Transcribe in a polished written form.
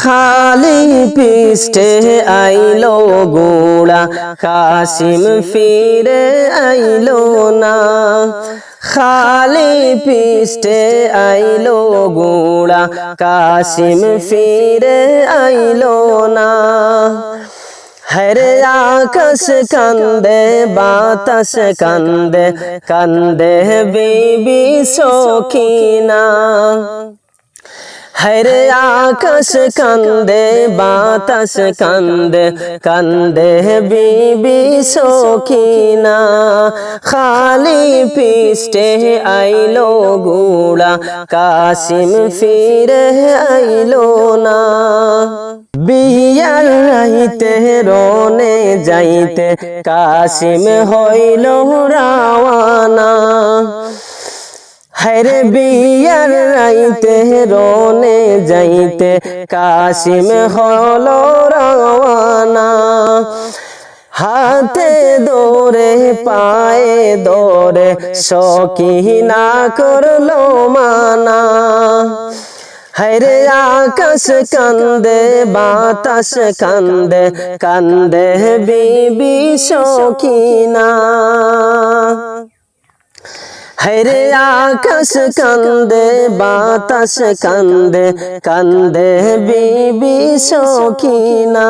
খালি পৃষ্ঠে আইলো গোড়া কাসিম ফিরে আইলো না। খালি পৃষ্ঠে আইলো গোড়া কাসিম ফিরে আইলো না। হরে আকাশ কান্দে বাতাস কান্দে কান্দে বিবি সখিনা। হরে আকাশ কান্দে বাতাস কান্দে কান্দে বিবি সখিনা। খালি পৃষ্ঠে আইলো গোড়া কাসিম ফিরে আইলো না। বিয়ার রাইতে রনে যাইতে কাসিম হইল রাওয়ানা। হরে বিয়ার রাইতে রনে যাইতে কাসিম হল রাওয়ানা। হাতে দৌড়ে পায়ে দৌড়ে সখিনা করলো মানা। হরে আকাশ কান্দে বাতাস কান্দে কান্দে বিবি সখিনা। হরে আকাশ কান্দে বাতাস কান্দে কান্দে বিবি সখিনা।